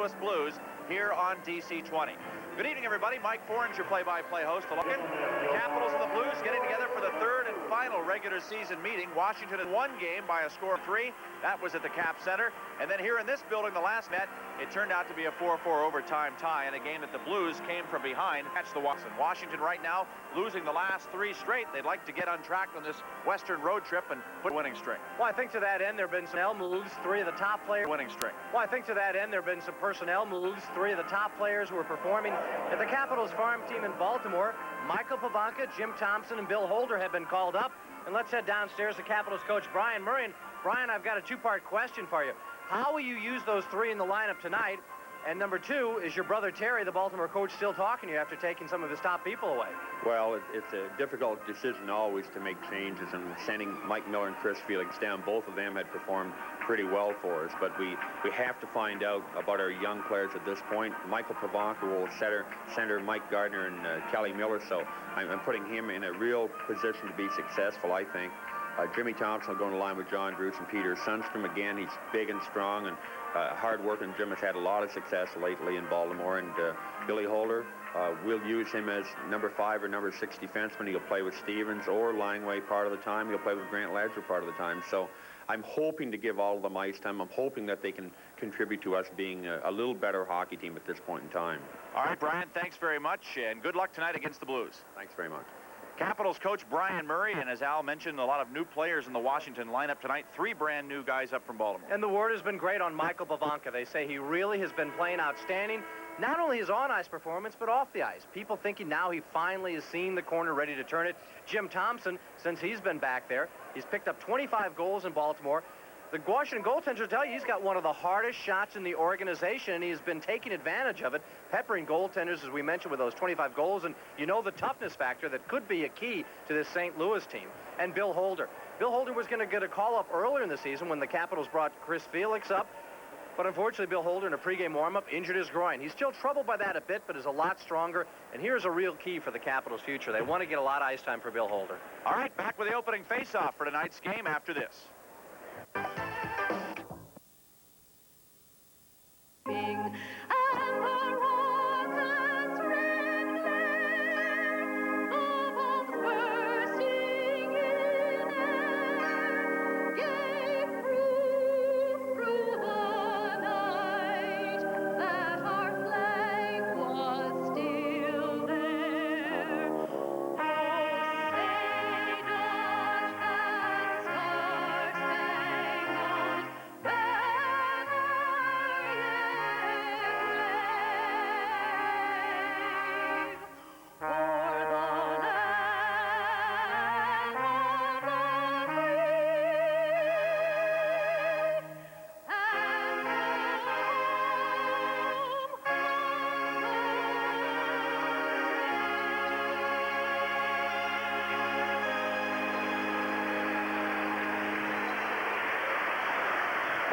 Louis Blues here on DC-20. Good evening, everybody. Mike Forens, your play-by-play host. The Capitals and the Blues getting together for the third and final regular season meeting. Washington had won game by a score of 3. That was at the Cap Center. And then here in this building, the last net, it turned out to be a 4-4 overtime tie in a game that the Blues came from behind. Catch the Watson. Washington right now losing the last 3 straight. They'd like to get on track on this Western road trip and put a winning streak. Well, I think to that end, there have been some moves. 3 of the top players. Winning streak. Well, I think to that end, there have been some personnel moves. 3 of the top players who are performing at the Capitals farm team in Baltimore. Michael Pavanka, Jim Thompson, and Bill Holder have been called up. And let's head downstairs to Capitals coach Brian Murray. And Brian, I've got a 2-part question for you. How will you use those 3 in the lineup tonight? And number 2, is your brother Terry, the Baltimore coach, still talking to you after taking some of his top people away? Well, it's a difficult decision always to make changes, and sending Mike Miller and Chris Felix down, both of them had performed pretty well for us. But we have to find out about our young players at this point. Michael Pavanka will center Mike Gardner and Kelly Miller, so I'm putting him in a real position to be successful, I think. Jimmy Thompson will go in the line with John Bruce and Peter Sundstrom. Again, he's big and strong and hard-working. Jim has had a lot of success lately in Baltimore. And Billy Holder, we'll use him as number 5 or number 6 defenseman. He'll play with Stevens or Langway part of the time. He'll play with Grant Ledger part of the time. So I'm hoping to give all of them ice time. I'm hoping that they can contribute to us being a little better hockey team at this point in time. All right, Brian, thanks very much, and good luck tonight against the Blues. Thanks very much. Capitals coach Brian Murray, and as Al mentioned, a lot of new players in the Washington lineup tonight. 3 brand new guys up from Baltimore. And the word has been great on Michael Pavanka. They say he really has been playing outstanding. Not only his on-ice performance, but off the ice. People thinking now he finally has seen the corner, ready to turn it. Jim Thompson, since he's been back there, he's picked up 25 goals in Baltimore. The Washington goaltenders will tell you he's got one of the hardest shots in the organization, and he's been taking advantage of it, peppering goaltenders, as we mentioned, with those 25 goals. And you know the toughness factor that could be a key to this St. Louis team. And Bill Holder. Bill Holder was going to get a call up earlier in the season when the Capitals brought Chris Felix up. But unfortunately, Bill Holder in a pregame warm-up injured his groin. He's still troubled by that a bit, but is a lot stronger. And here's a real key for the Capitals' future. They want to get a lot of ice time for Bill Holder. All right, back with the opening face-off for tonight's game after this.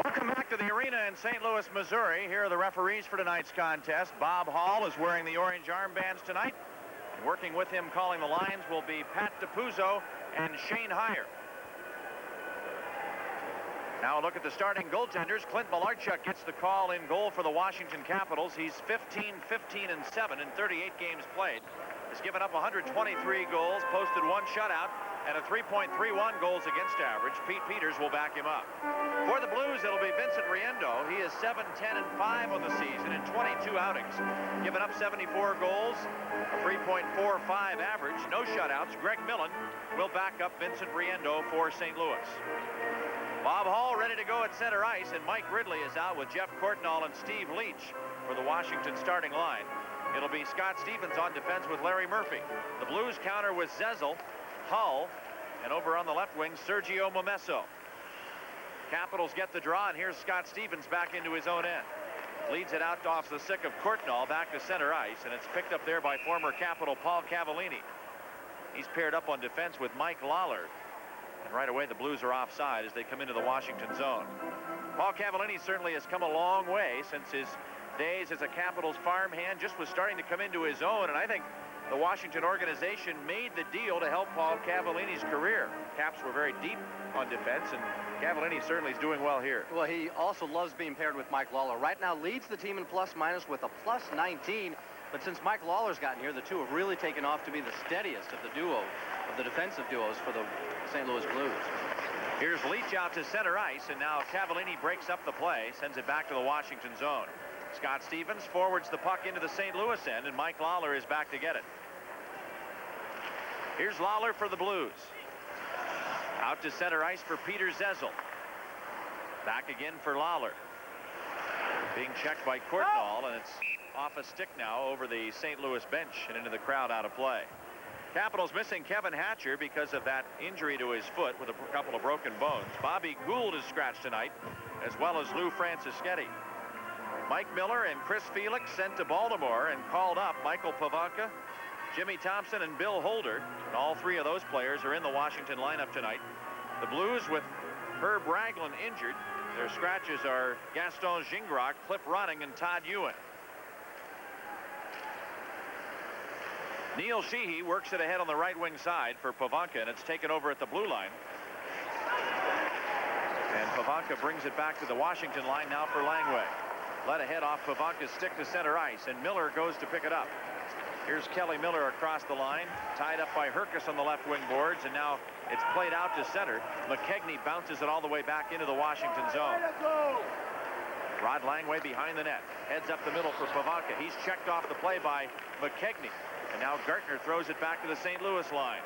Welcome back to the arena in St. Louis, Missouri. Here are the referees for tonight's contest. Bob Hall is wearing the orange armbands tonight. And working with him calling the lines will be Pat DiPuzzo and Shane Heyer. Now a look at the starting goaltenders. Clint Malarchuk gets the call in goal for the Washington Capitals. He's 15-15-7 in 38 games played. Has given up 123 goals, posted 1 shutout, and a 3.31 goals against average. Pete Peters will back him up. For the Blues, it'll be Vincent Riendo. He is 7-10-5 on the season in 22 outings. Given up 74 goals, a 3.45 average, no shutouts. Greg Millen will back up Vincent Riendo for St. Louis. Bob Hall ready to go at center ice, and Mike Ridley is out with Jeff Courtnall and Steve Leach for the Washington starting line. It'll be Scott Stevens on defense with Larry Murphy. The Blues counter with Zezel, Hull, and over on the left wing, Sergio Momesso. Capitals get the draw, and here's Scott Stevens back into his own end. Leads it out off the stick of Courtnall back to center ice, and it's picked up there by former Capital Paul Cavallini. He's paired up on defense with Mike Lawler. And right away, the Blues are offside as they come into the Washington zone. Paul Cavallini certainly has come a long way since his days as a Capitals farmhand, just was starting to come into his own, and I think the Washington organization made the deal to help Paul Cavallini's career. Caps were very deep on defense, and Cavallini certainly is doing well here. Well, he also loves being paired with Mike Lawler. Right now leads the team in plus-minus with a plus 19. But since Mike Lawler's gotten here, the two have really taken off to be the steadiest of the duo, of the defensive duos for the St. Louis Blues. Here's Leach out to center ice, and now Cavallini breaks up the play, sends it back to the Washington zone. Scott Stevens forwards the puck into the St. Louis end, and Mike Lawler is back to get it. Here's Lawler for the Blues. Out to center ice for Peter Zezel. Back again for Lawler. Being checked by Courtnall, and it's off a stick now over the St. Louis bench and into the crowd out of play. Capitals missing Kevin Hatcher because of that injury to his foot with a couple of broken bones. Bobby Gould is scratched tonight, as well as Lou Francischetti. Mike Miller and Chris Felix sent to Baltimore and called up Michael Pavanka, Jimmy Thompson, and Bill Holder. And all three of those players are in the Washington lineup tonight. The Blues with Herb Ragland injured. Their scratches are Gaston Gingras, Cliff Ronning, and Todd Ewan. Neil Sheehy works it ahead on the right wing side for Pavanka, and it's taken over at the blue line. And Pavanka brings it back to the Washington line now for Langway. Led ahead off Pavanka's stick to center ice, and Miller goes to pick it up. Here's Kelly Miller across the line, tied up by Herkus on the left wing boards, and now it's played out to center. McKegney bounces it all the way back into the Washington zone. Rod Langway behind the net, heads up the middle for Pavanka. He's checked off the play by McKegney. And now Gartner throws it back to the St. Louis line.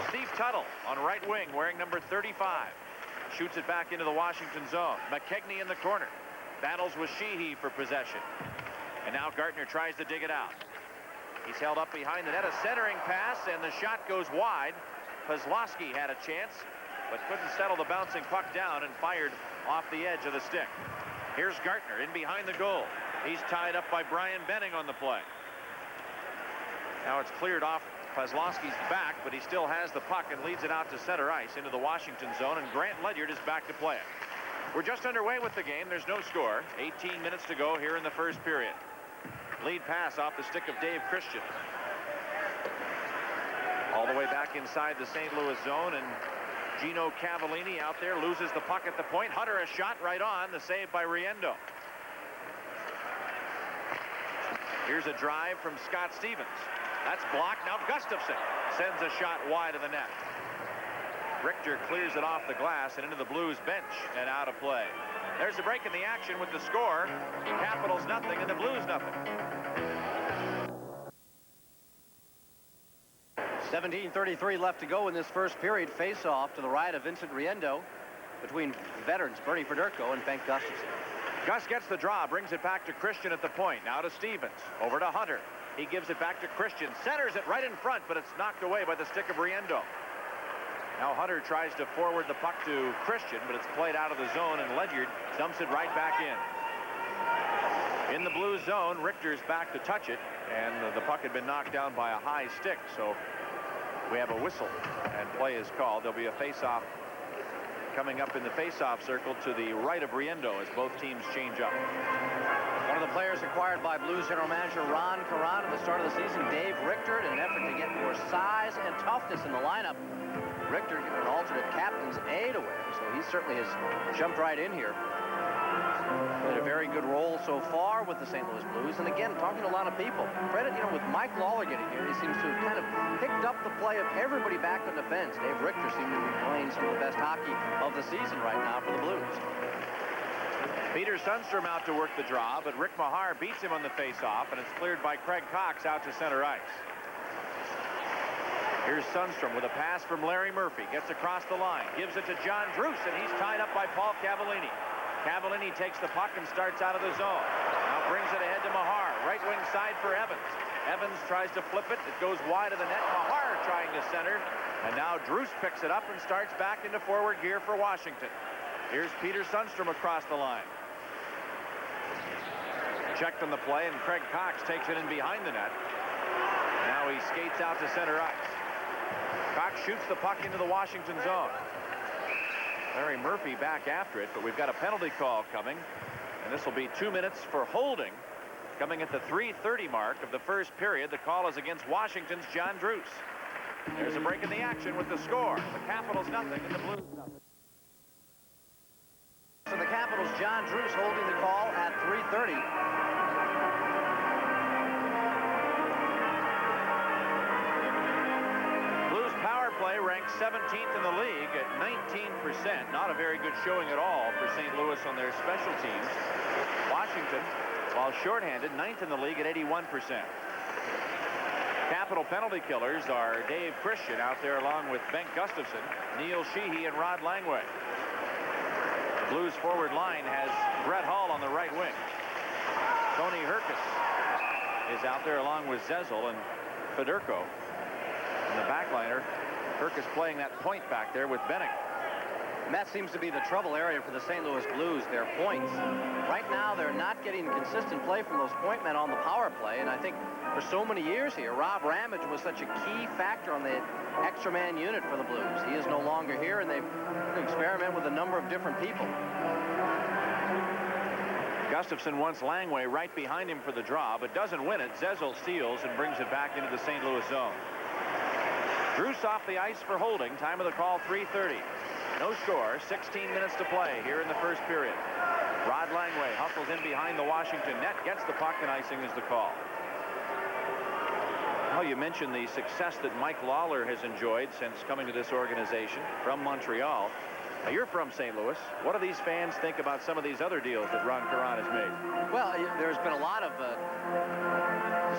Steve Tuttle on right wing wearing number 35. Shoots it back into the Washington zone. McKegney in the corner. Battles with Sheehy for possession. And now Gartner tries to dig it out. He's held up behind the net. A centering pass, and the shot goes wide. Kozlowski had a chance, but couldn't settle the bouncing puck down and fired off the edge of the stick. Here's Gartner in behind the goal. He's tied up by Brian Benning on the play. Now it's cleared off Kozlowski's back, but he still has the puck and leads it out to center ice into the Washington zone, and Grant Ledyard is back to play it. We're just underway with the game. There's no score. 18 minutes to go here in the first period. Lead pass off the stick of Dave Christian. All the way back inside the St. Louis zone, and Gino Cavallini out there loses the puck at the point. Hunter a shot right on, the save by Riendo. Here's a drive from Scott Stevens. That's blocked. Now Gustafson sends a shot wide of the net. Richter clears it off the glass and into the Blues bench and out of play. There's a break in the action with the score. Capitals nothing and the Blues nothing. 17:33 left to go in this first period. Face-off to the right of Vincent Riendo between veterans Bernie Federko and Bengt Gustafson. Gus gets the draw, brings it back to Christian at the point. Now to Stevens. Over to Hunter. He gives it back to Christian. Centers it right in front, but it's knocked away by the stick of Riendo. Now Hunter tries to forward the puck to Christian, but it's played out of the zone, and Ledyard dumps it right back in. In the Blues zone, Richter's back to touch it, and the puck had been knocked down by a high stick, so we have a whistle, and play is called. There'll be a face-off coming up in the face-off circle to the right of Riendo as both teams change up. One of the players acquired by Blues general manager Ron Caron at the start of the season, Dave Richter, in an effort to get more size and toughness in the lineup. Richter given an alternate captain's A to wear, so he certainly has jumped right in here. Played a very good role so far with the St. Louis Blues, and again, talking to a lot of people. Credit, with Mike Lawler getting here, he seems to have kind of picked up the play of everybody back on defense. Dave Richter seems to be playing some of the best hockey of the season right now for the Blues. Peter Sundstrom out to work the draw, but Rick Mahar beats him on the face-off, and it's cleared by Craig Cox out to center ice. Here's Sundstrom with a pass from Larry Murphy. Gets across the line, gives it to John Druce, and he's tied up by Paul Cavallini. Cavallini takes the puck and starts out of the zone. Now brings it ahead to Mahar. Right wing side for Evans. Evans tries to flip it. It goes wide of the net. Mahar trying to center. And now Druce picks it up and starts back into forward gear for Washington. Here's Peter Sundstrom across the line. Checked on the play, and Craig Cox takes it in behind the net. Now he skates out to center ice. Cox shoots the puck into the Washington zone. Larry Murphy back after it, but we've got a penalty call coming, and this will be 2 minutes for holding coming at the 3:30 mark of the first period. The call is against Washington's John Druce. There's a break in the action with the score. The Capitals nothing and the Blues nothing. So the Capitals' John Druce holding the call at 3:30. Blues power play ranks 17th in the league at 19%. Not a very good showing at all for St. Louis on their special teams. Washington, while shorthanded, 9th in the league at 81%. Capital penalty killers are Dave Christian out there along with Bengt Gustafsson, Neil Sheehy, and Rod Langway. The Blues forward line has Brett Hull on the right wing. Tony Herkus is out there along with Zezel and Fedorko. And the backliner, Herkus playing that point back there with Benning. And that seems to be the trouble area for the St. Louis Blues, their points. Right now, they're not getting consistent play from those point men on the power play, and I think for so many years here, Rob Ramage was such a key factor on the extra man unit for the Blues. He is no longer here, and they've experimented with a number of different people. Gustafsson wants Langway right behind him for the draw, but doesn't win it. Zezel steals and brings it back into the St. Louis zone. Druce off the ice for holding. Time of the call, 3:30. No score, 16 minutes to play here in the first period. Rod Langway hustles in behind the Washington net, gets the puck, and icing is the call. Well, you mentioned the success that Mike Lawler has enjoyed since coming to this organization from Montreal. Now, you're from St. Louis. What do these fans think about some of these other deals that Ron Caron has made? Well, there's been a lot of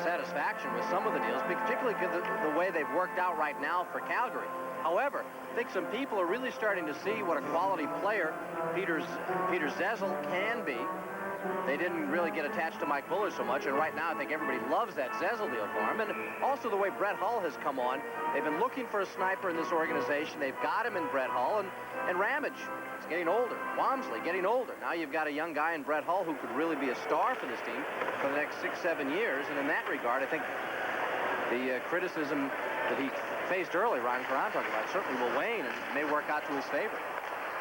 satisfaction with some of the deals, particularly the way they've worked out right now for Calgary. However, I think some people are really starting to see what a quality player Peter Zezel can be. They didn't really get attached to Mike Buller so much, and right now I think everybody loves that Zezel deal for him. And also the way Brett Hull has come on. They've been looking for a sniper in this organization. They've got him in Brett Hull, and Ramage is getting older. Wamsley getting older. Now you've got a young guy in Brett Hull who could really be a star for this team for the next 6-7 years. And in that regard, I think the criticism that he faced early, Ron Caron talked about, certainly will wane and may work out to his favor.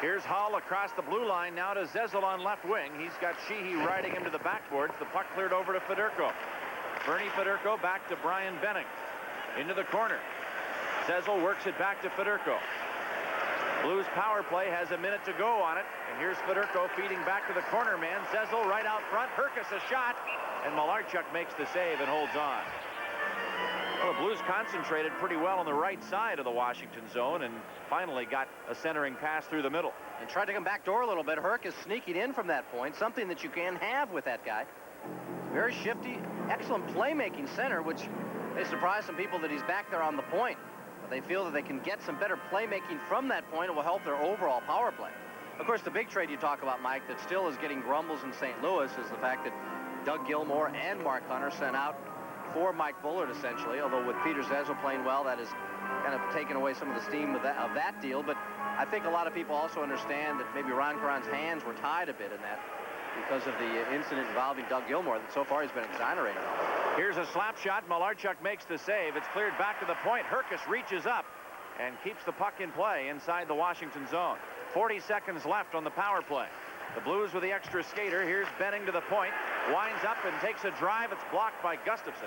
Here's Hull across the blue line now to Zezel on left wing. He's got Sheehy riding him to the backboards. The puck cleared over to Fedorko. Bernie Fedorko back to Brian Benning. Into the corner. Zezel works it back to Fedorko. Blues power play has a minute to go on it. And here's Fedorko feeding back to the corner man. Zezel right out front. Herkus a shot. And Malarchuk makes the save and holds on. Well, the Blues concentrated pretty well on the right side of the Washington zone and finally got a centering pass through the middle. And tried to come back door a little bit. Herkus sneaking in from that point, something that you can have with that guy. Very shifty, excellent playmaking center, which may surprise some people that he's back there on the point. But they feel that they can get some better playmaking from that point. It will help their overall power play. Of course, the big trade you talk about, Mike, that still is getting grumbles in St. Louis is the fact that Doug Gilmour and Mark Hunter sent out for Mike Bullard, essentially, although with Peter Zezel playing well, that has kind of taken away some of the steam of that deal. But I think a lot of people also understand that maybe Ron Caron's hands were tied a bit in that because of the incident involving Doug Gilmour that so far he's been exonerated on. Here's a slap shot. Malarchuk makes the save. It's cleared back to the point. Herkus reaches up and keeps the puck in play inside the Washington zone. 40 seconds left on the power play. The Blues with the extra skater. Here's Benning to the point. Winds up and takes a drive. It's blocked by Gustafsson.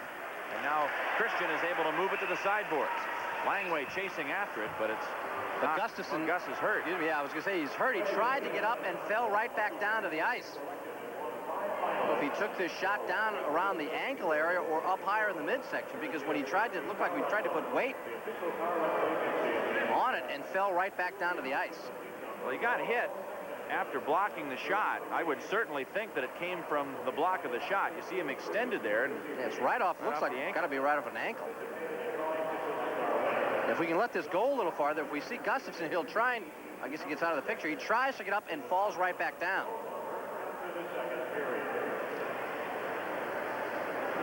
And now Christian is able to move it to the sideboards. Langway chasing after it, but it's not. Gustafsson. Gus is hurt. Yeah, I was going to say he's hurt. He tried to get up and fell right back down to the ice. So if he took this shot down around the ankle area or up higher in the midsection, because when he tried to, it looked like he tried to put weight on it and fell right back down to the ice. Well, he got hit after blocking the shot. I would certainly think that it came from the block of the shot. You see him extended there. And yeah, it's right off. Looks like it's got to be right off an ankle. If we can let this go a little farther, if we see Gustafsson, he'll try and, I guess he gets out of the picture. He tries to get up and falls right back down.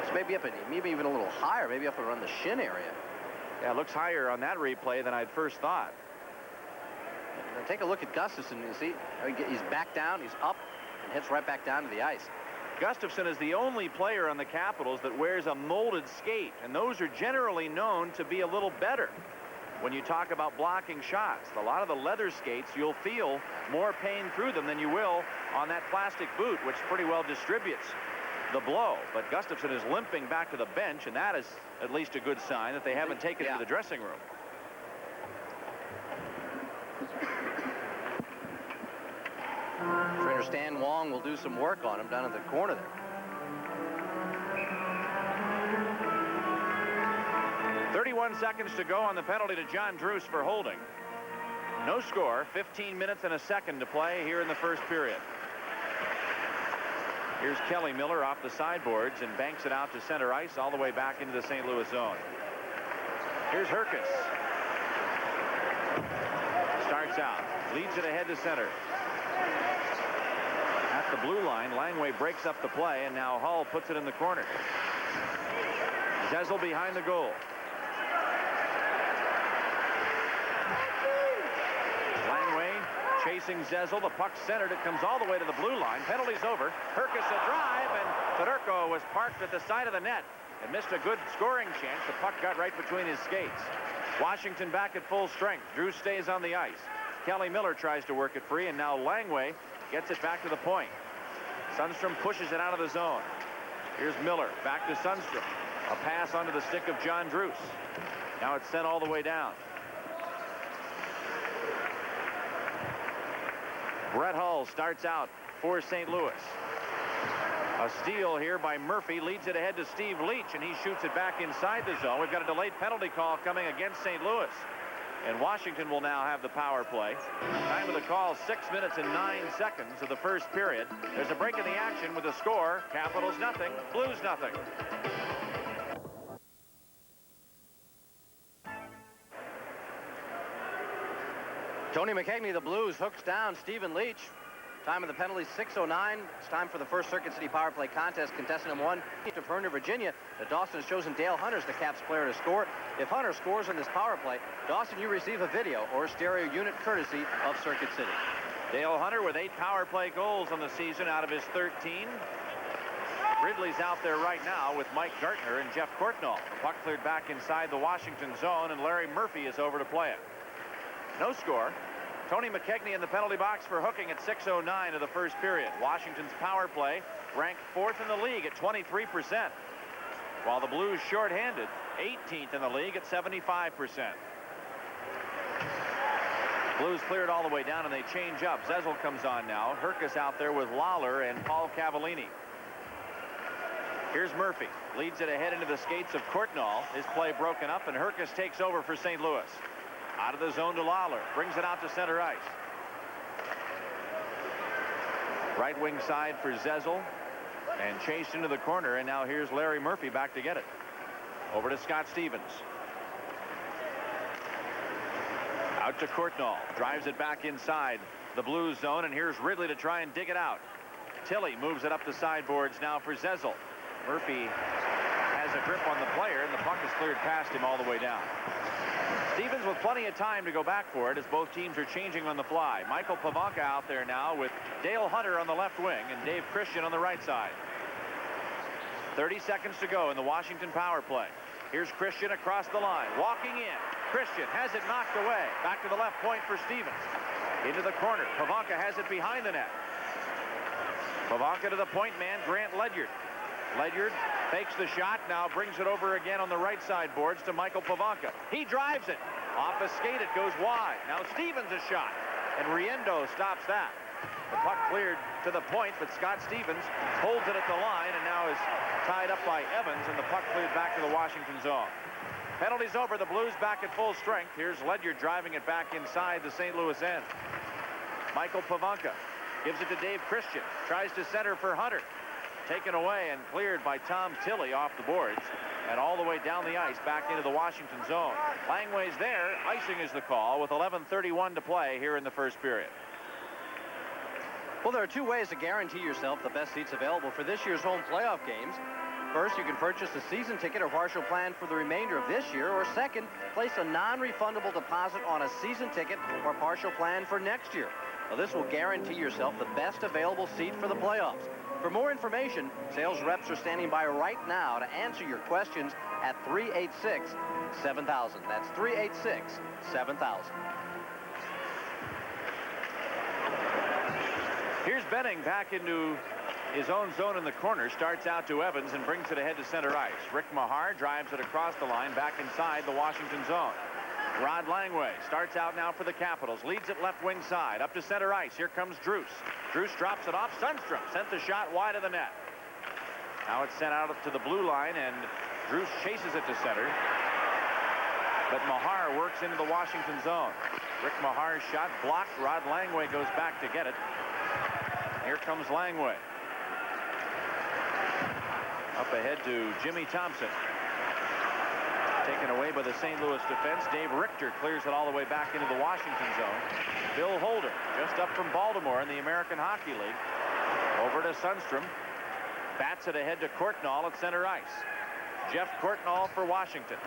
It's maybe up, maybe even a little higher, maybe up around the shin area. Yeah, it looks higher on that replay than I'd first thought. Now take a look at Gustafsson. You see, he's back down, he's up, and hits right back down to the ice. Gustafsson is the only player on the Capitals that wears a molded skate, and those are generally known to be a little better when you talk about blocking shots. A lot of the leather skates, you'll feel more pain through them than you will on that plastic boot, which pretty well distributes the blow. But Gustafson is limping back to the bench, and that is at least a good sign that they haven't taken him to the dressing room. Trainer Stan Wong will do some work on him down in the corner there. 31 seconds to go on the penalty to John Druce for holding. No score, 15 minutes and a second to play here in the first period. Here's Kelly Miller off the sideboards and banks it out to center ice all the way back into the St. Louis zone. Here's Herkus. Starts out, leads it ahead to center. At the blue line, Langway breaks up the play, and now Hull puts it in the corner. Zezel behind the goal. Langway chasing Zezel. The puck centered. It comes all the way to the blue line. Penalty's over. Herkus a drive, and Fedorko was parked at the side of the net and missed a good scoring chance. The puck got right between his skates. Washington back at full strength. Drew stays on the ice. Kelly Miller tries to work it free, and now Langway gets it back to the point. Sundstrom pushes it out of the zone. Here's Miller back to Sundstrom. A pass onto the stick of John Druce. Now it's sent all the way down. Brett Hull starts out for St. Louis. A steal here by Murphy leads it ahead to Steve Leach, and he shoots it back inside the zone. We've got a delayed penalty call coming against St. Louis. And Washington will now have the power play. Time of the call, 6 minutes and 9 seconds of the first period. There's a break in the action with the score. Capitals nothing, Blues nothing. Tony McKegney, the Blues, hooks down Stephen Leach. Time of the penalty, 6:09. It's time for the first Circuit City power play contest. Contestant number 1 to Ferner, Virginia. Dawson has chosen Dale Hunter as the Caps player to score. If Hunter scores in this power play, Dawson, you receive a video or stereo unit courtesy of Circuit City. Dale Hunter with 8 power play goals on the season out of his 13. Ridley's out there right now with Mike Gartner and Jeff Courtnall. The puck cleared back inside the Washington zone, and Larry Murphy is over to play it. No score. Tony McKegney in the penalty box for hooking at 6:09 of the first period. Washington's power play ranked 4th in the league at 23%, while the Blues shorthanded 18th in the league at 75%. Blues cleared all the way down, and they change up. Zezel comes on now. Herkus out there with Lawler and Paul Cavallini. Here's Murphy. Leads it ahead into the skates of Courtnall. His play broken up, and Herkus takes over for St. Louis. Out of the zone to Lawler. Brings it out to center ice. Right wing side for Zezel. And chased into the corner, and now here's Larry Murphy back to get it. Over to Scott Stevens. Out to Courtnall. Drives it back inside the Blues zone, and here's Ridley to try and dig it out. Tilly moves it up the sideboards now for Zezel. Murphy has a grip on the player, and the puck is cleared past him all the way down. Stevens with plenty of time to go back for it as both teams are changing on the fly. Michael Pavanka out there now with Dale Hunter on the left wing and Dave Christian on the right side. 30 seconds to go in the Washington power play. Here's Christian across the line, walking in. Christian has it knocked away. Back to the left point for Stevens. Into the corner. Pavanka has it behind the net. Pavanka to the point man, Grant Ledyard. Ledyard fakes the shot, now brings it over again on the right side boards to Michael Pavanka. He drives it. Off a skate, it goes wide. Now Stevens a shot, and Riendo stops that. The puck cleared to the point, but Scott Stevens holds it at the line and now is tied up by Evans, and the puck cleared back to the Washington zone. Penalty's over. The Blues back at full strength. Here's Ledyard driving it back inside the St. Louis end. Michael Pavanka gives it to Dave Christian. Tries to center for Hunter. Taken away and cleared by Tom Tilly off the boards and all the way down the ice back into the Washington zone. Langway's there. Icing is the call with 11:31 to play here in the first period. Well, there are 2 ways to guarantee yourself the best seats available for this year's home playoff games. First, you can purchase a season ticket or partial plan for the remainder of this year, or second, place a non-refundable deposit on a season ticket or partial plan for next year. Now, this will guarantee yourself the best available seat for the playoffs. For more information, sales reps are standing by right now to answer your questions at 386-7000. That's 386-7000. Here's Benning back into his own zone in the corner, starts out to Evans and brings it ahead to center ice. Rick Mahar drives it across the line back inside the Washington zone. Rod Langway starts out now for the Capitals, leads it left wing side up to center ice. Here comes Druce. Druce drops it off. Sundstrom sent the shot wide of the net. Now it's sent out to the blue line, and Druce chases it to center, but Mahar works into the Washington zone. Rick Mahar's shot blocked. Rod Langway goes back to get it. Here comes Langway. Up ahead to Jimmy Thompson. Taken away by the St. Louis defense. Dave Richter clears it all the way back into the Washington zone. Bill Holder, just up from Baltimore in the American Hockey League. Over to Sundstrom. Bats it ahead to Courtnall at center ice. Jeff Courtnall for Washington.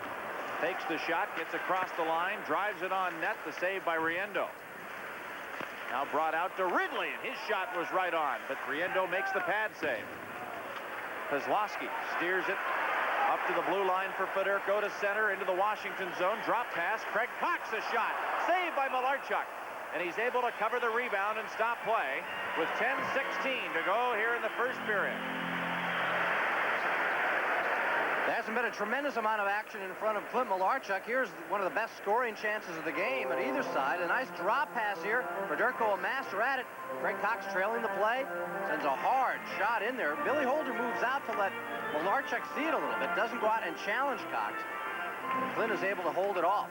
Takes the shot, gets across the line, drives it on net. The save by Riendo. Now brought out to Ridley, and his shot was right on, but Riendo makes the pad save. Kozlowski steers it up to the blue line for Fedorko to center into the Washington zone. Drop pass. Craig Cox a shot. Saved by Malarchuk. And he's able to cover the rebound and stop play with 10:16 to go here in the first period. There hasn't been a tremendous amount of action in front of Clint Malarchuk. Here's one of the best scoring chances of the game at either side. A nice drop pass here. Fedorko and Master at it. Craig Cox trailing the play. Sends a hard shot in there. Billy Holder moves out to let Malarchuk see it a little bit. Doesn't go out and challenge Cox. Clint is able to hold it off.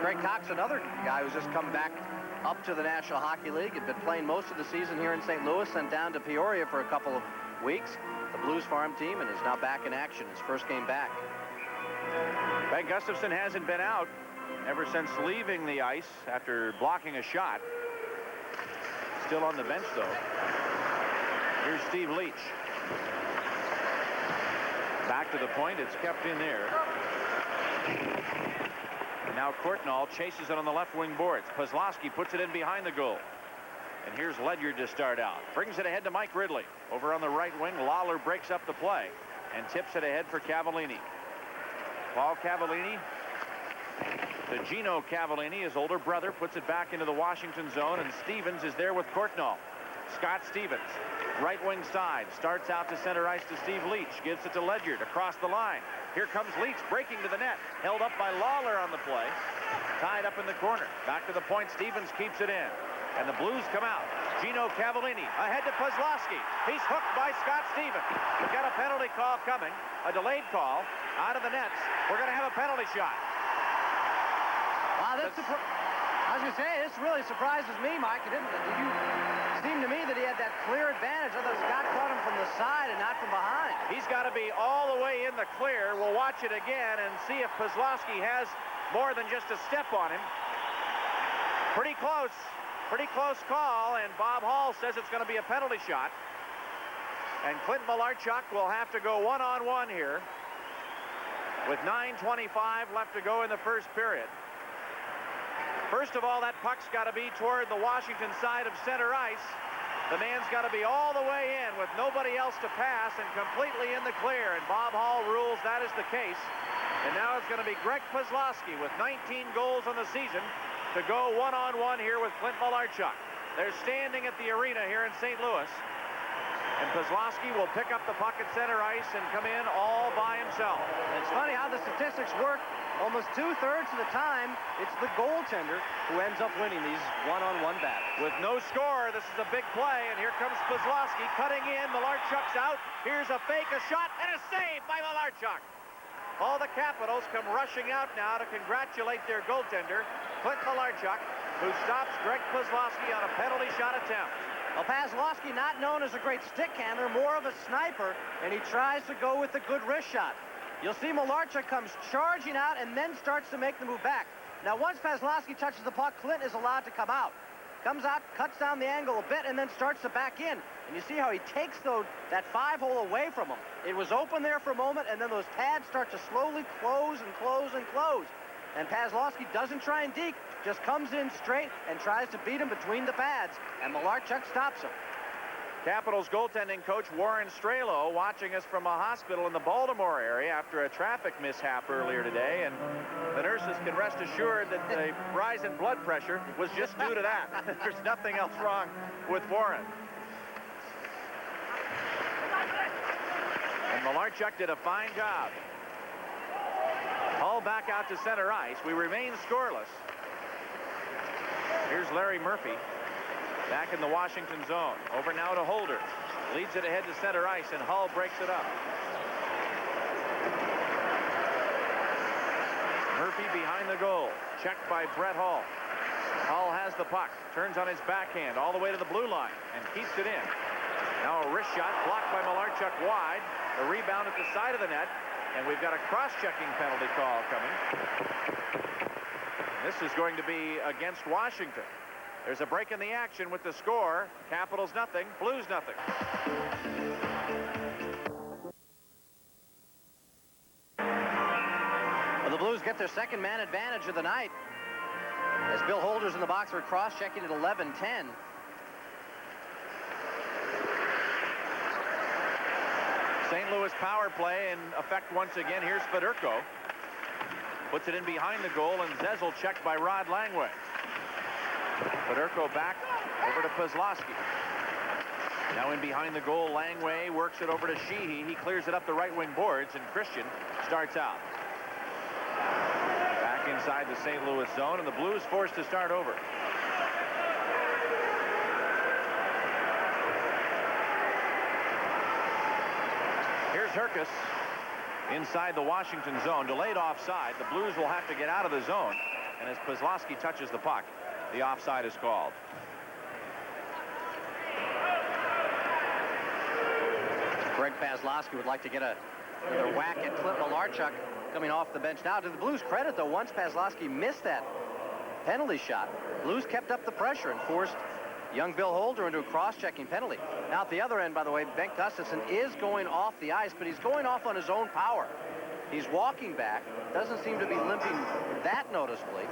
Craig Cox, another guy who's just come back up to the National Hockey League. Had been playing most of the season here in St. Louis, sent down to Peoria for a couple of weeks. The Blues farm team, and is now back in action. His first game back. Ben Gustafson hasn't been out ever since leaving the ice after blocking a shot. Still on the bench, though. Here's Steve Leach. Back to the point. It's kept in there. And now Courtnall chases it on the left wing boards. Kozlowski puts it in behind the goal. And here's Ledyard to start out. Brings it ahead to Mike Ridley. Over on the right wing, Lawler breaks up the play and tips it ahead for Cavallini. Paul Cavallini to Gino Cavallini, his older brother, puts it back into the Washington zone, and Stevens is there with Courtnall. Scott Stevens, right wing side, starts out to center ice to Steve Leach, gives it to Ledyard across the line. Here comes Leach breaking to the net, held up by Lawler on the play, tied up in the corner. Back to the point, Stevens keeps it in. And the Blues come out. Gino Cavallini ahead to Kozlowski. He's hooked by Scott Stevens. We've got a penalty call coming. A delayed call out of the nets. We're going to have a penalty shot. Wow, I was going to say, this really surprises me, Mike. It seemed to me that he had that clear advantage. I thought Scott caught him from the side and not from behind. He's got to be all the way in the clear. We'll watch it again and see if Kozlowski has more than just a step on him. Pretty close. Pretty close call, and Bob Hall says it's going to be a penalty shot. And Clint Malarchuk will have to go one-on-one here with 9:25 left to go in the first period. First of all, that puck's got to be toward the Washington side of center ice. The man's got to be all the way in with nobody else to pass and completely in the clear, and Bob Hall rules that is the case. And now it's going to be Greg Kozlowski with 19 goals on the season to go one-on-one here with Clint Malarchuk. They're standing at the arena here in St. Louis. And Kozlowski will pick up the puck at center ice and come in all by himself. It's funny how the statistics work. Almost 2/3 of the time, it's the goaltender who ends up winning these one-on-one battles. With no score, this is a big play, and here comes Kozlowski cutting in. Malarchuk's out. Here's a fake, a shot, and a save by Malarchuk. All the Capitals come rushing out now to congratulate their goaltender, Clint Malarchuk, who stops Greg Kozlowski on a penalty shot attempt. Well, Kozlowski, not known as a great stick handler, more of a sniper, and he tries to go with the good wrist shot. You'll see Malarchuk comes charging out and then starts to make the move back. Now, once Kozlowski touches the puck, Clint is allowed to come out. Comes out, cuts down the angle a bit, and then starts to back in. And you see how he takes that 5-hole away from him. It was open there for a moment, and then those pads start to slowly close and close and close. And Kozlowski doesn't try and deke, just comes in straight and tries to beat him between the pads. And Malarchuk stops him. Capitals goaltending coach Warren Strelo watching us from a hospital in the Baltimore area after a traffic mishap earlier today, and the nurses can rest assured that the rise in blood pressure was just due to that. There's nothing else wrong with Warren. Malarchuk did a fine job. Hull back out to center ice. We remain scoreless. Here's Larry Murphy back in the Washington zone. Over now to Holder. Leads it ahead to center ice, and Hull breaks it up. Murphy behind the goal. Checked by Brett Hull. Hull has the puck. Turns on his backhand all the way to the blue line and keeps it in. Now a wrist shot blocked by Malarchuk wide. The rebound at the side of the net. And we've got a cross-checking penalty call coming. This is going to be against Washington. There's a break in the action with the score. Capitals nothing, Blues nothing. Well, the Blues get their second man advantage of the night as Bill Holder's in the box for cross-checking at 11-10. St. Louis power play in effect once again. Here's Fedorko. Puts it in behind the goal, and Zezel checked by Rod Langway. Fedorko back over to Kozlowski. Now in behind the goal, Langway works it over to Sheehy. He clears it up the right wing boards, and Christian starts out. Back inside the St. Louis zone, and the Blues forced to start over. Here's Herkus inside the Washington zone. Delayed offside. The Blues will have to get out of the zone. And as Kozlowski touches the puck, the offside is called. Greg Kozlowski would like to get another whack at Clint Malarchuk coming off the bench. Now, to the Blues' credit, though, once Kozlowski missed that penalty shot, Blues kept up the pressure and forced young Bill Holder into a cross-checking penalty. Now at the other end, by the way, Bengt Gustafsson is going off the ice, but he's going off on his own power. He's walking back, doesn't seem to be limping that noticeably.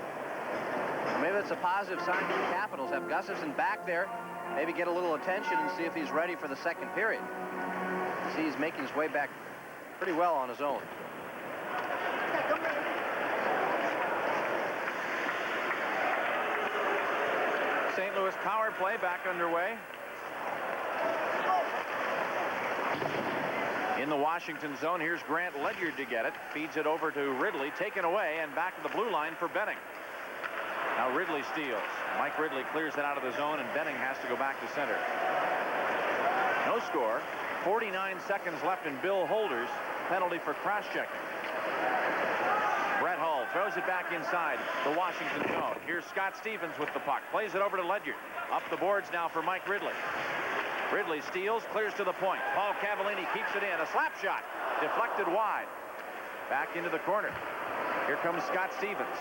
Maybe that's a positive sign for the Capitals. Have Gustafsson back there, maybe get a little attention and see if he's ready for the second period. See, he's making his way back pretty well on his own. St. Louis power play back underway. In the Washington zone, here's Grant Ledyard to get it. Feeds it over to Ridley, taken away, and back to the blue line for Benning. Now Ridley steals. Mike Ridley clears it out of the zone, and Benning has to go back to center. No score. 49 seconds left in Bill Holder's penalty for cross-checking. Brett Hull throws it back inside the Washington zone. Here's Scott Stevens with the puck. Plays it over to Ledyard. Up the boards now for Mike Ridley. Ridley steals, clears to the point. Paul Cavallini keeps it in. A slap shot. Deflected wide. Back into the corner. Here comes Scott Stevens.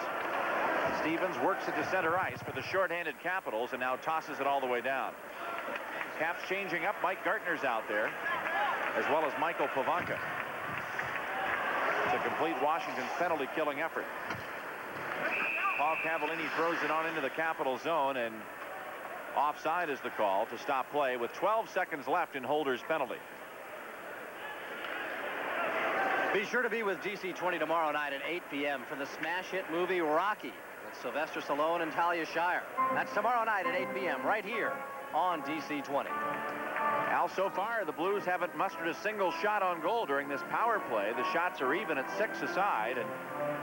Stevens works it to center ice for the shorthanded Capitals and now tosses it all the way down. Caps changing up. Mike Gartner's out there, as well as Michael Pavanka. It's a complete Washington's penalty-killing effort. Paul Cavallini throws it on into the Capital zone, and offside is the call to stop play with 12 seconds left in Holder's penalty. Be sure to be with DC20 tomorrow night at 8 p.m. for the smash hit movie Rocky with Sylvester Stallone and Talia Shire. That's tomorrow night at 8 p.m. right here on DC20. Al, so far, the Blues haven't mustered a single shot on goal during this power play. The shots are even at 6 aside, and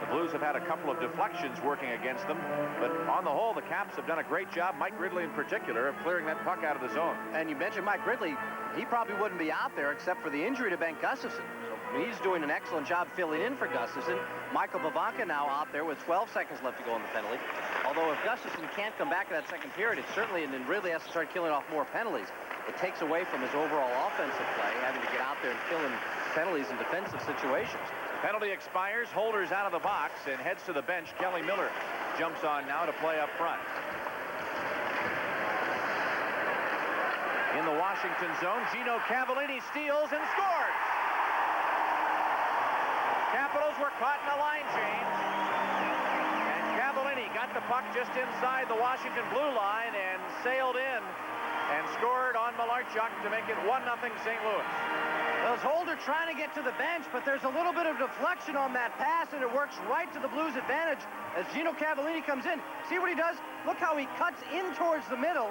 the Blues have had a couple of deflections working against them. But on the whole, the Caps have done a great job, Mike Ridley in particular, of clearing that puck out of the zone. And you mentioned Mike Ridley. He probably wouldn't be out there except for the injury to Bengt Gustafsson. So he's doing an excellent job filling in for Gustafsson. Michael Pavanka now out there with 12 seconds left to go in the penalty. Although if Gustafsson can't come back in that second period, it certainly, and then Ridley has to start killing off more penalties. It takes away from his overall offensive play, having to get out there and fill in penalties in defensive situations. Penalty expires. Holder's out of the box and heads to the bench. Kelly Miller jumps on now to play up front. In the Washington zone, Gino Cavallini steals and scores. Capitals were caught in a line change. And Cavallini got the puck just inside the Washington blue line and sailed in and scored on Malarchuk to make it 1-0 St. Louis. Well, it's Holder trying to get to the bench, but there's a little bit of deflection on that pass, and it works right to the Blues' advantage as Gino Cavallini comes in. See what he does? Look how he cuts in towards the middle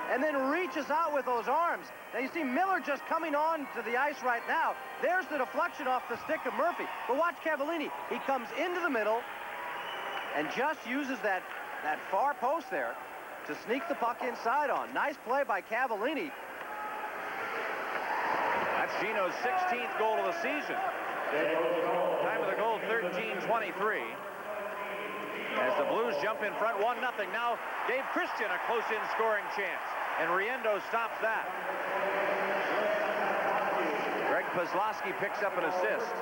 and then reaches out with those arms. Now, you see Miller just coming on to the ice right now. There's the deflection off the stick of Murphy. But watch Cavallini. He comes into the middle and just uses that far post there to sneak the puck inside on. Nice play by Cavallini. That's Gino's 16th goal of the season. Time of the goal, 13:23. As the Blues jump in front, 1-0. Now, Dave Christian, a close-in scoring chance. And Riendeau stops that. Greg Kozlowski picks up an assist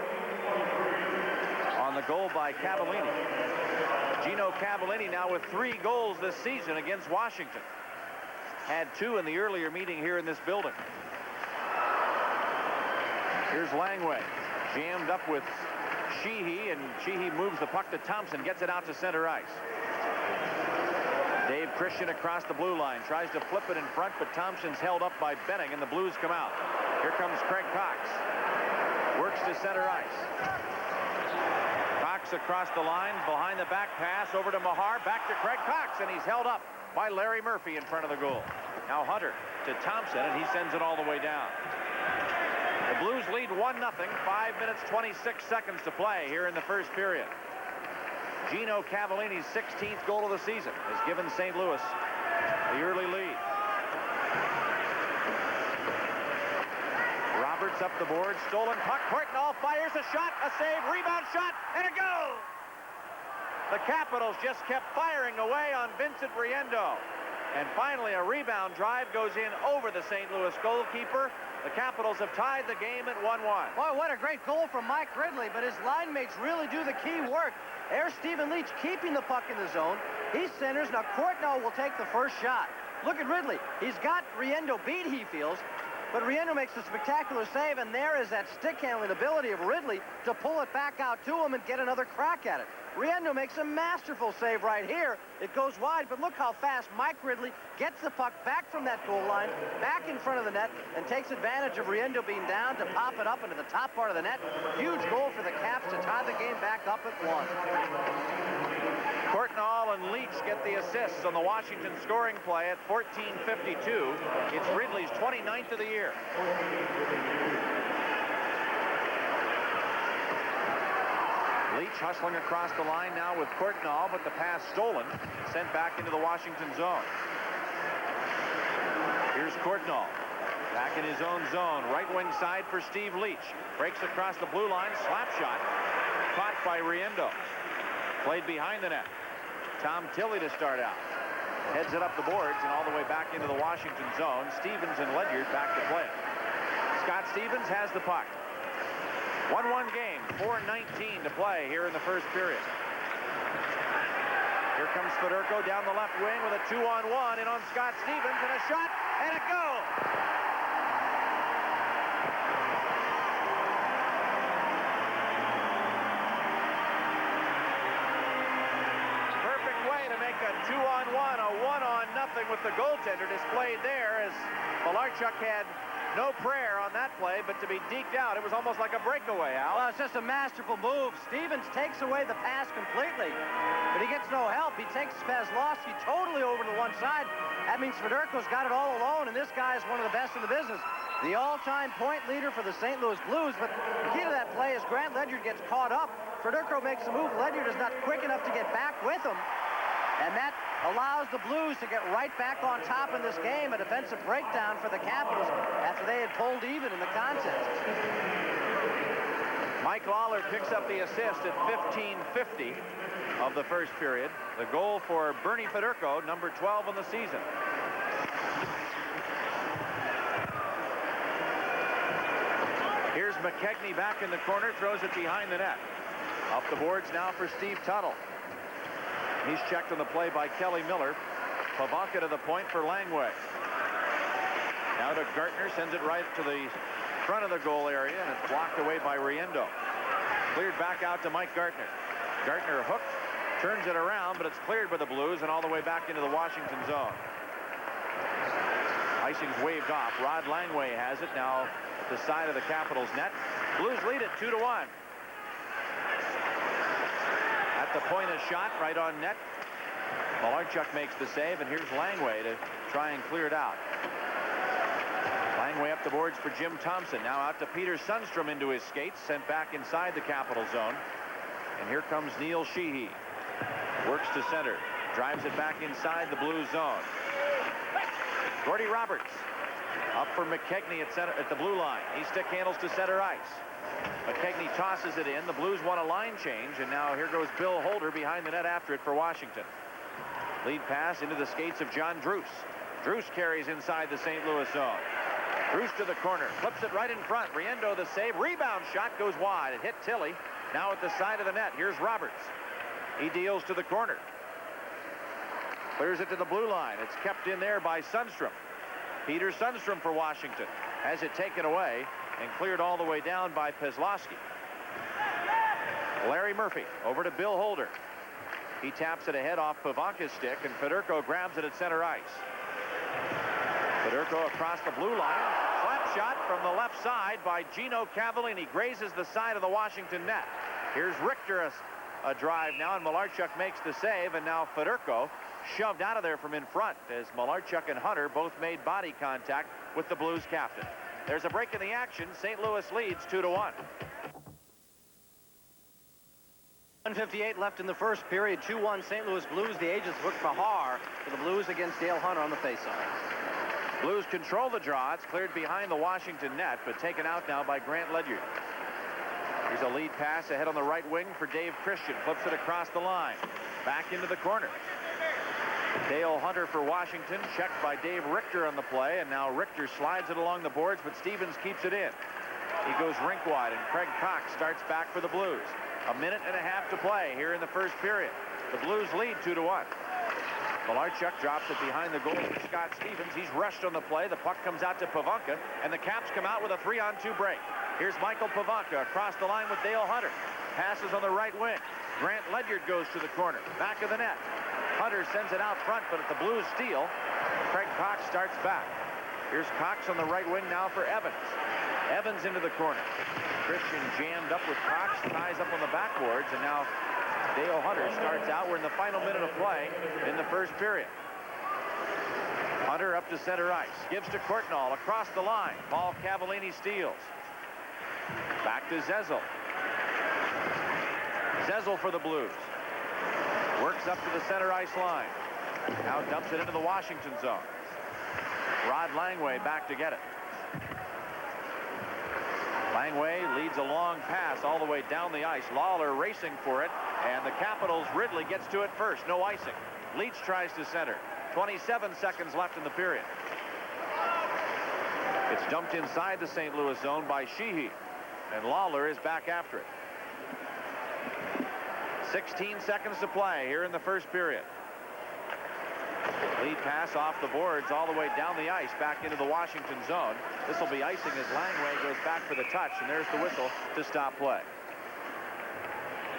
on the goal by Cavallini. Gino Cavallini now with 3 goals this season against Washington. Had 2 in the earlier meeting here in this building. Here's Langway, jammed up with Sheehy, and Sheehy moves the puck to Thompson, gets it out to center ice. Dave Christian across the blue line, tries to flip it in front, but Thompson's held up by Benning, and the Blues come out. Here comes Craig Cox. Works to center ice. Cox across the line, behind the back pass, over to Mahar, back to Craig Cox, and he's held up by Larry Murphy in front of the goal. Now Hunter to Thompson, and he sends it all the way down. The Blues lead 1-0, 5 minutes, 26 seconds to play here in the first period. Gino Cavallini's 16th goal of the season has given St. Louis the early lead. Roberts up the board, stolen puck. Courtnall fires a shot, a save, rebound shot, and a goal! The Capitals just kept firing away on Vincent Riendeau. And finally, a rebound drive goes in over the St. Louis goalkeeper. The Capitals have tied the game at 1-1. Boy, what a great goal from Mike Ridley, but his line mates really do the key work. There's Stephen Leach keeping the puck in the zone. He centers. Now Courtnall will take the first shot. Look at Ridley. He's got Riendeau beat, he feels, but Riendeau makes a spectacular save, and there is that stick handling ability of Ridley to pull it back out to him and get another crack at it. Riendeau makes a masterful save right here. It goes wide, but look how fast Mike Ridley gets the puck back from that goal line, back in front of the net, and takes advantage of Riendeau being down to pop it up into the top part of the net. Huge goal for the Caps to tie the game back up at 1. Courtnall and Leach get the assists on the Washington scoring play at 14:52. It's Ridley's 29th of the year. Leach hustling across the line now with Courtnall, but the pass stolen, sent back into the Washington zone. Here's Courtnall, back in his own zone, right wing side for Steve Leach. Breaks across the blue line, slap shot, caught by Riendeau. Played behind the net. Tom Tilley to start out. Heads it up the boards and all the way back into the Washington zone. Stevens and Ledyard back to play. Scott Stevens has the puck. 1-1 game, 4:19 to play here in the first period. Here comes Fedorko down the left wing with a 2-on-1 in on Scott Stevens, and a shot and a goal. Perfect way to make a 2-on-1, a 1-on-0 with the goaltender displayed there, as Malarchuk had no prayer on that play, but to be deked out, it was almost like a breakaway, Al. Well, it's just a masterful move. Stevens takes away the pass completely, but he gets no help. He takes Spazlowski totally over to one side. That means Fedorko's got it all alone, and this guy is one of the best in the business. The all-time point leader for the St. Louis Blues, but the key to that play is Grant Ledyard gets caught up. Fedorko makes a move. Ledyard is not quick enough to get back with him, and that allows the Blues to get right back on top in this game. A defensive breakdown for the Capitals after they had pulled even in the contest. Mike Lawler picks up the assist at 15:50 of the first period. The goal for Bernie Fedorko, number 12 in the season. Here's McKegney back in the corner, throws it behind the net. Up the boards now for Steve Tuttle. He's checked on the play by Kelly Miller. Pavanka to the point for Langway. Now to Gartner, sends it right to the front of the goal area, and it's blocked away by Riendeau. Cleared back out to Mike Gartner. Gartner hooked, turns it around, but it's cleared by the Blues and all the way back into the Washington zone. Icing's waved off. Rod Langway has it now at the side of the Capitals net. Blues lead it 2-1. At the point, a shot right on net. Malarchuk makes the save, and here's Langway to try and clear it out. Langway up the boards for Jim Thompson. Now out to Peter Sundstrom into his skates, sent back inside the Capital zone. And here comes Neil Sheehy. Works to center. Drives it back inside the blue zone. Gordy Roberts up for McKegney at the blue line. He stick handles to center ice. McKegney tosses it in. The Blues want a line change, and now here goes Bill Holder behind the net after it for Washington. Lead pass into the skates of John Druce. Druce carries inside the St. Louis zone. Druce to the corner, flips it right in front. Riendo the save. Rebound shot goes wide. It hit Tilly. Now at the side of the net. Here's Roberts. He deals to the corner. Clears it to the blue line. It's kept in there by Sundstrom. Peter Sundstrom for Washington has it taken away and cleared all the way down by Peslowski. Larry Murphy over to Bill Holder. He taps it ahead off Pavanka's stick, and Fedorko grabs it at center ice. Fedorko across the blue line. Slap shot from the left side by Gino Cavallini. Grazes the side of the Washington net. Here's Richter a drive now, and Malarchuk makes the save, and now Fedorko shoved out of there from in front as Malarchuk and Hunter both made body contact with the Blues captain. There's a break in the action. St. Louis leads 2-1. 1:58 left in the first period. 2-1 St. Louis Blues. The agents look for Har for the Blues against Dale Hunter on the faceoff. Blues control the draw. It's cleared behind the Washington net, but taken out now by Grant Ledyard. Here's a lead pass ahead on the right wing for Dave Christian. Flips it across the line. Back into the corner. Dale Hunter for Washington, checked by Dave Richter on the play, and now Richter slides it along the boards, but Stevens keeps it in. He goes rink wide, and Craig Cox starts back for the Blues. A minute and a half to play here in the first period. The Blues lead 2-1. Malarchuk drops it behind the goal for Scott Stevens. He's rushed on the play. The puck comes out to Pavanka, and the Caps come out with a 3-on-2 break. Here's Michael Pavanka across the line with Dale Hunter. Passes on the right wing. Grant Ledyard goes to the corner. Back of the net. Hunter sends it out front, but at the Blues steal, Craig Cox starts back. Here's Cox on the right wing now for Evans. Evans into the corner. Christian jammed up with Cox, ties up on the backboards, and now Dale Hunter starts out. We're in the final minute of play in the first period. Hunter up to center ice. Gives to Courtnall across the line. Paul Cavallini steals. Back to Zezel. Zezel for the Blues. Works up to the center ice line. Now dumps it into the Washington zone. Rod Langway back to get it. Langway leads a long pass all the way down the ice. Lawler racing for it, and the Capitals, Ridley gets to it first. No icing. Leach tries to center. 27 seconds left in the period. It's dumped inside the St. Louis zone by Sheehy, and Lawler is back after it. 16 seconds to play here in the first period. Lead pass off the boards all the way down the ice back into the Washington zone. This will be icing as Langway goes back for the touch, and there's the whistle to stop play.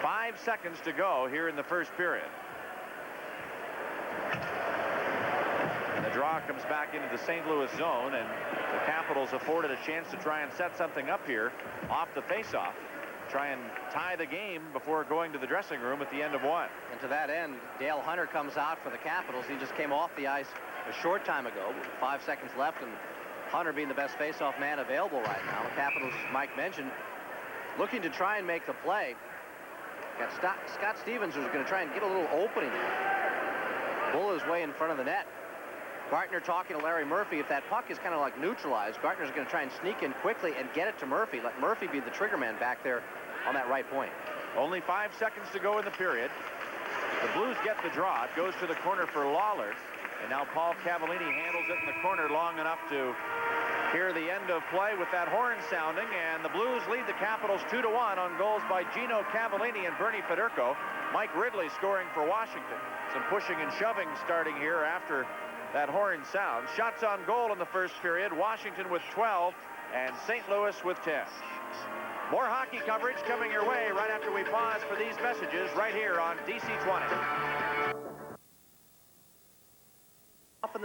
5 seconds to go here in the first period. And the draw comes back into the St. Louis zone, and the Capitals afforded a chance to try and set something up here off the faceoff. Try and tie the game before going to the dressing room at the end of one. And to that end, Dale Hunter comes out for the Capitals. He just came off the ice a short time ago with 5 seconds left, and Hunter being the best faceoff man available right now. The Capitals, as Mike mentioned, looking to try and make the play. Got Scott Stevens, who's going to try and get a little opening there. Bull his way in front of the net. Gartner talking to Larry Murphy. If that puck is kind of like neutralized, Gartner's going to try and sneak in quickly and get it to Murphy. Let Murphy be the trigger man back there on that right point. Only 5 seconds to go in the period. The Blues get the draw. It goes to the corner for Lawler. And now Paul Cavallini handles it in the corner long enough to hear the end of play with that horn sounding. And the Blues lead the Capitals 2-1 on goals by Gino Cavallini and Bernie Fedorko. Mike Ridley scoring for Washington. Some pushing and shoving starting here after that horn sound. Shots on goal in the first period. Washington with 12 and St. Louis with 10. More hockey coverage coming your way right after we pause for these messages right here on DC 20.